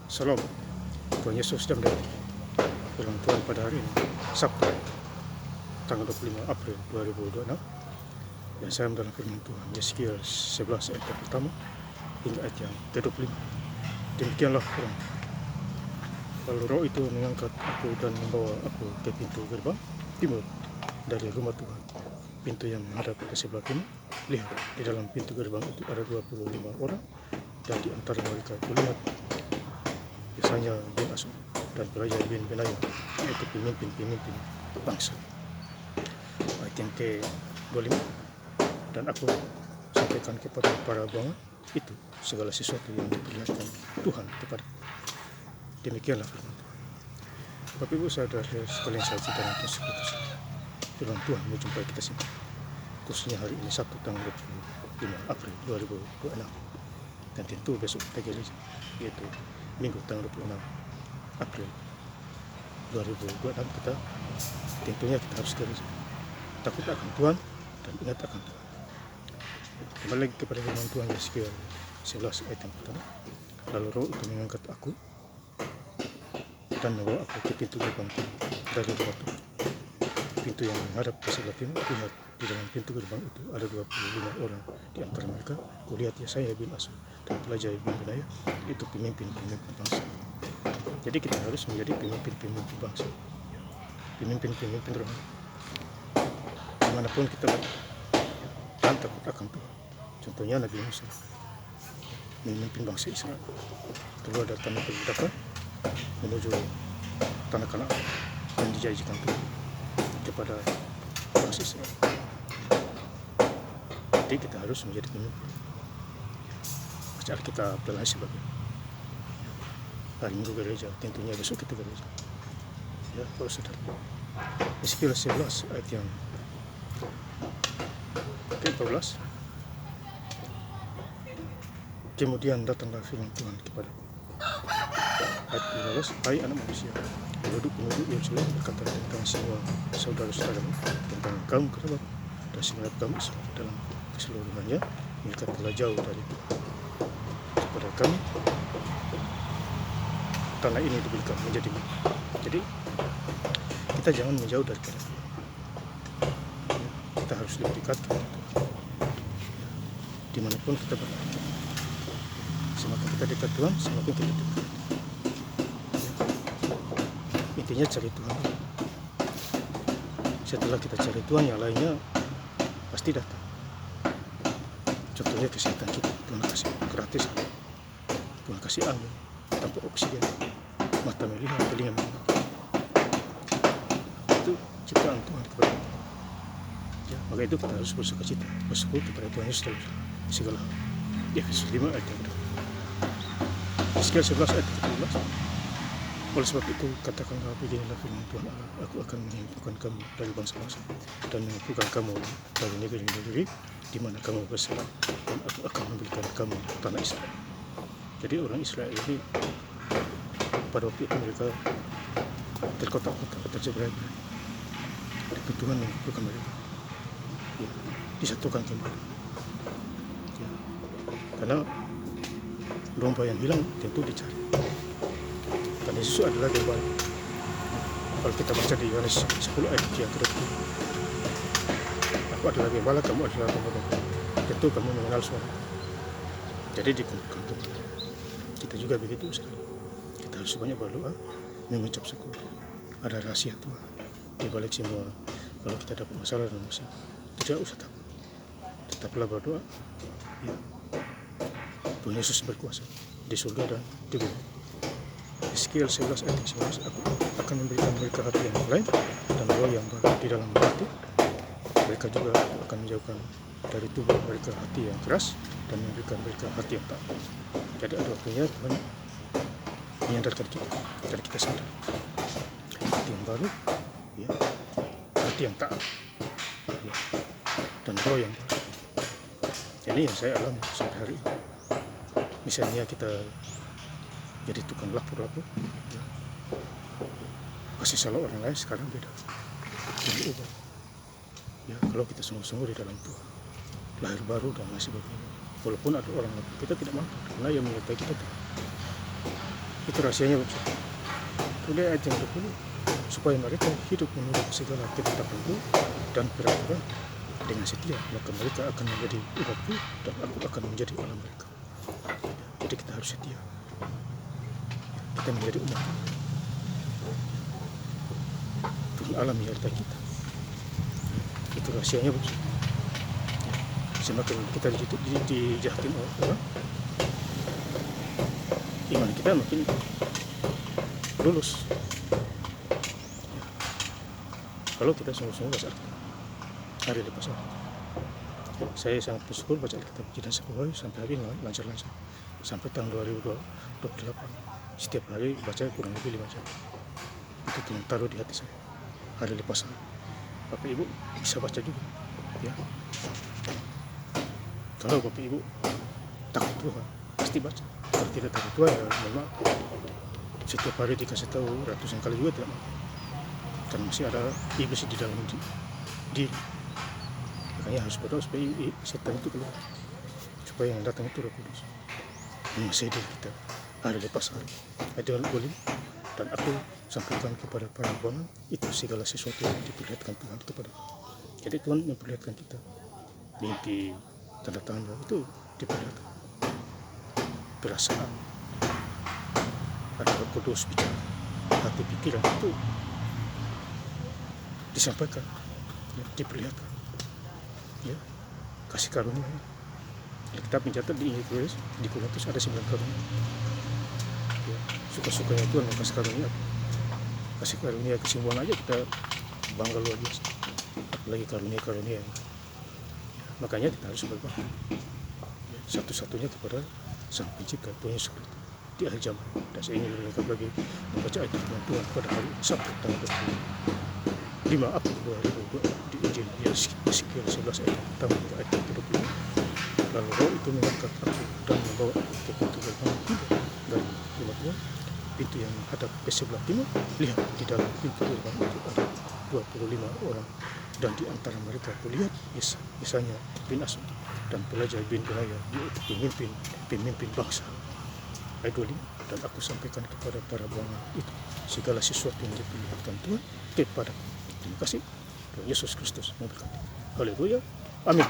Salam, Tuhan Yesus sedang datang. Firman Tuhan pada hari ini, Sabtu, tanggal 25 April 2026. Dan saya dalam firman Tuhan, Yeskiel 11 ayat yang pertama hingga ayat yang ke-25. Demikianlah firman. Lalu roh itu mengangkat aku dan membawa aku ke pintu gerbang timur dari rumah Tuhan. Pintu yang menghadap ke sebelah timur. Lihat, di dalam pintu gerbang itu ada 25 orang, dan di antara mereka kulihat biasanya bin Asur dan Pelajar bin Benaya, yaitu pemimpin-pemimpin bangsa. Ayat yang ke-25, dan aku sampaikan kepada para bangsa itu segala sesuatu yang diperlihatkan Tuhan kepada. Demikianlah firman Tuhan. Bapak Ibu saudara sekalian, saya cinta dan putus. Firman Tuhan menjumpai kita semua, khususnya hari ini Sabtu tanggal 25 April 2026. Dan tentu besok kita gereja, yaitu Minggu tanggal 26 April 2026, kita tentunya kita harus gereja. Takut akan Tuhan dan ingat akan Tuhan. Kembali lagi kepada firman Tuhan Yeskiel 11 ayat yang pertama. Lalu roh itu mengangkat aku dan membawa aku ke pintu gerbang dari rumah Tuhan. Pintu yang menghadap ke sebelah timur. Lihat, di dalam pintu gerbang itu ada 25 orang. Di antara mereka kulihat Yesaya bin Asur dan Pelajar bin Benaya, itu pemimpin-pemimpin bangsa. Jadi kita harus menjadi pemimpin-pemimpin bangsa, pemimpin-pemimpin rohani dimanapun kita berada, dan takut akan Tuhan. Contohnya Nabi Musa memimpin bangsa Israel keluar dari tanah perbudakan menuju tanah Kanaan yang dijanjikan Tuhan kepada bangsa Israel. Jadi kita harus menjadi pemimpin. Baca Alkitab dan lain sebagainya. Hari Minggu gereja, tentunya besok kita gereja. Ya, kalau saudara. Yeskiel 11 ayat yang ke-14. Kemudian datanglah firman Tuhan kepadaku. Ayat 15, hai anak manusia, penduduk Yerusalem berkata tentang semua saudara-saudaramu, tentang kaum kerabat dan segenap kaum Israel dalam keseluruhannya, mereka telah jauh dari Tuhan. Kepada kami tanah ini diberikan menjadi milik. Jadi kita jangan menjauh daripada Tuhan. Kita harus lebih dekat kepada Tuhan. Dimanapun kita berada, semakin kita dekat Tuhan, semakin kita dekat. Intinya cari Tuhan. Setelah kita cari Tuhan, yang lainnya pasti datang. Contohnya kesehatan kita, Tuhan kasih gratis. Tuhan kasih angin tanpa oksigen, mata melihat, telinga mendengar. Itu ciptaan Tuhan kepada kita. Ya, maka itu kita harus bersukacita, bersyukur kepada Tuhan Yesus dalam segala hal. Efesus 5 ayat yang kedua. Yeskiel 11 ayat ke-15. Oleh sebab itu katakanlah beginilah firman Tuhan Allah, aku akan mengumpulkan kamu dari bangsa-bangsa dan mengumpulkan kamu dari negeri-negeri di mana kamu bersarang, dan aku akan memberikan kamu tanah Israel. Jadi orang Israel ini pada waktu itu mereka terkotak-kotak, terjerat-jerat. Tapi Tuhan mengumpulkan mereka, ya, disatukan kembali. Ya, karena domba yang hilang tentu dicari. Dan Yesus adalah gembala. Kalau kita baca di Yohanes 10 ayat yang ke-20, aku adalah gembala, kamu adalah domba-domba. Tentu kamu mengenal suara. Jadi dikumpulkan kembali. Kita juga begitu sekali. Kita harus banyak berdoa, mengucap syukur. Ada rahasia Tuhan di balik semua. Kalau kita dapat masalah dan musibah, tidak usah takut. Tetaplah berdoa. Ya. Tuhan Yesus berkuasa di surga dan di bumi. Yeskiel 11 ayat 11, aku akan memberikan mereka hati yang lain dan roh yang baru di dalam hati. Mereka juga akan menjauhkan dari tubuh mereka hati yang keras dan memberikan mereka hati yang taat. Jadi ada waktunya Tuhan menyadarkan kita agar kita sadar. Hati yang baru, ya, hati yang taat, ya, dan roh yang baru. Ini yang saya alami sampai hari ini. Misalnya kita jadi tukang lapor-lapor, ya, kasih salah orang lain, sekarang beda. Jadi ubah. Ya, kalau kita sungguh-sungguh di dalam Tuhan, lahir baru dan lain sebagainya. Walaupun ada orang lapor, kita tidak mampu karena yang menyertai kita Tuhan. Itu rahasianya Bapak. Kemudian ayat yang 20, supaya mereka hidup menurut segala ketetapan dan peraturan dengan setia, maka mereka akan menjadi umatku dan aku akan menjadi Allah mereka. Jadi kita harus setia. Kita menjadi umat. Tuhan Allah menyertai kita. Itu rahasianya Bapak. Semakin kita dijahatin orang, iman kita makin lulus. Kalau kita sungguh-sungguh baca Alkitab hari lepas hari. Saya sangat bersyukur baca Alkitab Jidan Sekolah sampai hari ini lancar-lancar. Sampai tahun 2028. Setiap hari baca kurang lebih 5 jam. Itu Tuhan taruh di hati saya hari lepas hari. Bapak Ibu bisa baca juga, ya. Kalau Bapak Ibu takut Tuhan, pasti baca. Kalau tidak takut Tuhan, ya memang setiap hari dikasih tahu ratusan kali juga tidak mau. Kan masih ada iblis di dalam diri. Makanya harus berdoa supaya setan itu keluar, supaya yang datang itu Roh Kudus menguasai diri kita hari lepas hari. Itu boleh. Dan aku sampaikan kepada para hamba itu segala sesuatu yang diperlihatkan Tuhan kepada. Jadi Tuhan memperlihatkan kita mimpi, tanda-tanda itu diperlihatkan, perasaan, ada Roh Kudus bicara, hati pikiran itu disampaikan, ya, diperlihatkan, ya, kasih karunia. Kita mencatat di Korintus ada 9 karunia. Ya, suka-sukanya Tuhan kasih karunia. Kasih karunia kesembuhan aja kita bangga luar biasa. Apalagi karunia-karunia. Ya, makanya kita harus berbakti, ya, satu-satunya kepada Sang Pencipta Tuhan Yesus Kristus di akhir zaman. Dan saya ingin lengkap lagi membaca ayat Tuhan pada hari Sabtu tanggal 5 April 2022 di Injil Yeskiel 11 ayat pertama hingga ayat 20. Lalu roh itu mengangkat aku dan membawa aku ke pintu gerbang timur dari rumah Tuhan, pintu yang menghadap ke sebelah timur. Lihat, di dalam pintu gerbang itu ada 25 orang, dan di antara mereka kulihat Yesaya bin Asud dan pelajar bin Benaya, yaitu pemimpin bangsa. Ayat 25, dan aku sampaikan kepada para bangsa itu segala sesuatu yang diperlihatkan Tuhan kepada. Terima kasih. Tuhan Yesus Kristus memberkati. Haleluya. Amin.